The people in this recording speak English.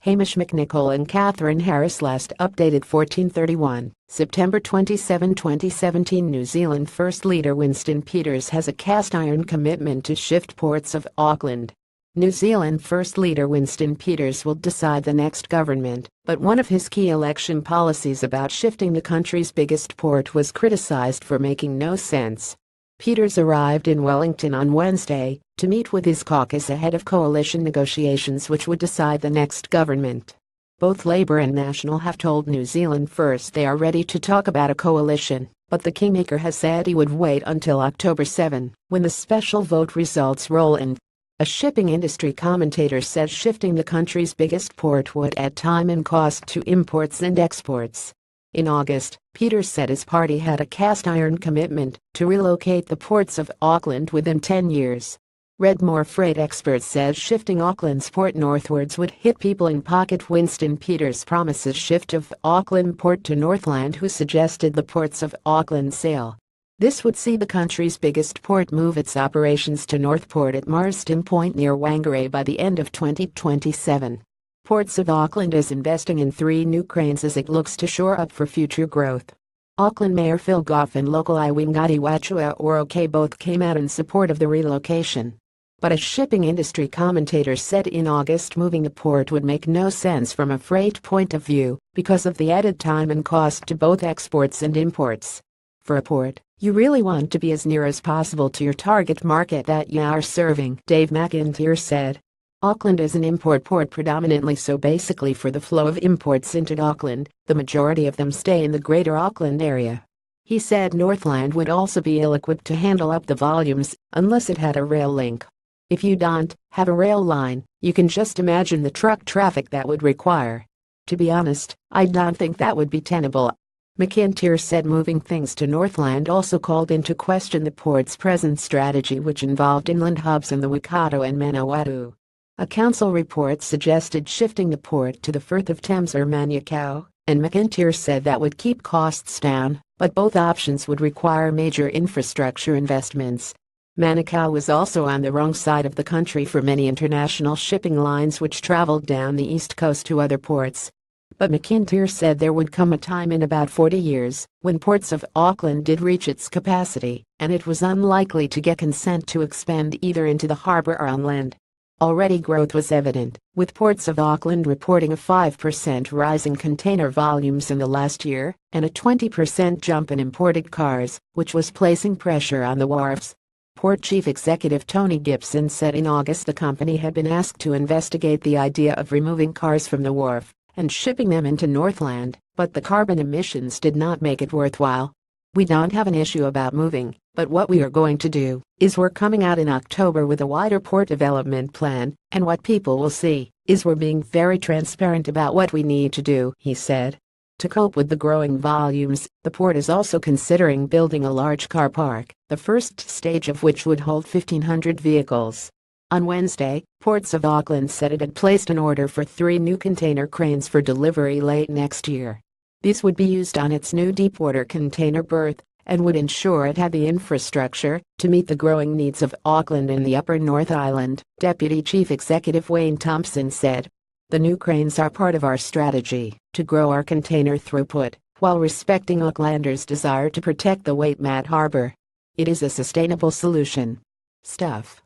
MCNICOL and Catherine Harris last updated 1431, September 27, 2017. New Zealand First Leader Winston Peters has a cast-iron commitment to shift ports of Auckland. New Zealand First Leader Winston Peters will decide the next government, but one of his key election policies about shifting the country's biggest port was criticized for making no sense. Peters arrived in Wellington on Wednesday to meet with his caucus ahead of coalition negotiations which would decide the next government. Both Labour and National have told New Zealand First they are ready to talk about a coalition, but the Kingmaker has said he would wait until October 7, when the special vote results roll in. A shipping industry commentator said shifting the country's biggest port would add time and cost to imports and exports. In August, Peters said his party had a cast-iron commitment to relocate the ports of Auckland within 10 years. Redmore freight experts said shifting Auckland's port northwards would hit people in pocket. Winston Peters promises shift of Auckland port to Northland, who suggested the ports of Auckland sale. This would see the country's biggest port move its operations to Northport at Marsden Point near Whangarei by the end of 2027. Ports of Auckland is investing in 3 new cranes as it looks to shore up for future growth. Auckland Mayor Phil Goff and local iwi Ngāti Wachua Oroke both came out in support of the relocation. But a shipping industry commentator said in August moving the port would make no sense from a freight point of view because of the added time and cost to both exports and imports. For a port, you really want to be as near as possible to your target market that you are serving, Dave McIntyre said. Auckland is an import port predominantly, so basically for the flow of imports into Auckland, the majority of them stay in the greater Auckland area. He said Northland would also be ill-equipped to handle up the volumes unless it had a rail link. If you don't have a rail line, you can just imagine the truck traffic that would require. To be honest, I don't think that would be tenable. McIntyre said moving things to Northland also called into question the port's present strategy, which involved inland hubs in the Waikato and Manawatu. A council report suggested shifting the port to the Firth of Thames or Manukau, and McIntyre said that would keep costs down, but both options would require major infrastructure investments. Manukau was also on the wrong side of the country for many international shipping lines which traveled down the east coast to other ports. But McIntyre said there would come a time in about 40 years when ports of Auckland did reach its capacity, and it was unlikely to get consent to expand either into the harbour or on land. Already growth was evident, with ports of Auckland reporting a 5% rise in container volumes in the last year and a 20% jump in imported cars, which was placing pressure on the wharves. Port Chief Executive Tony Gibson said in August the company had been asked to investigate the idea of removing cars from the wharf and shipping them into Northland, but the carbon emissions did not make it worthwhile. We don't have an issue about moving, but what we are going to do is we're coming out in October with a wider port development plan, and what people will see is we're being very transparent about what we need to do, he said. To cope with the growing volumes, the port is also considering building a large car park, the first stage of which would hold 1,500 vehicles. On Wednesday, Ports of Auckland said it had placed an order for 3 new container cranes for delivery late next year. These would be used on its new deepwater container berth and would ensure it had the infrastructure to meet the growing needs of Auckland and the Upper North Island, Deputy Chief Executive Wayne Thompson said. The new cranes are part of our strategy to grow our container throughput while respecting Aucklanders' desire to protect the Waitemata Harbour. It is a sustainable solution. Stuff.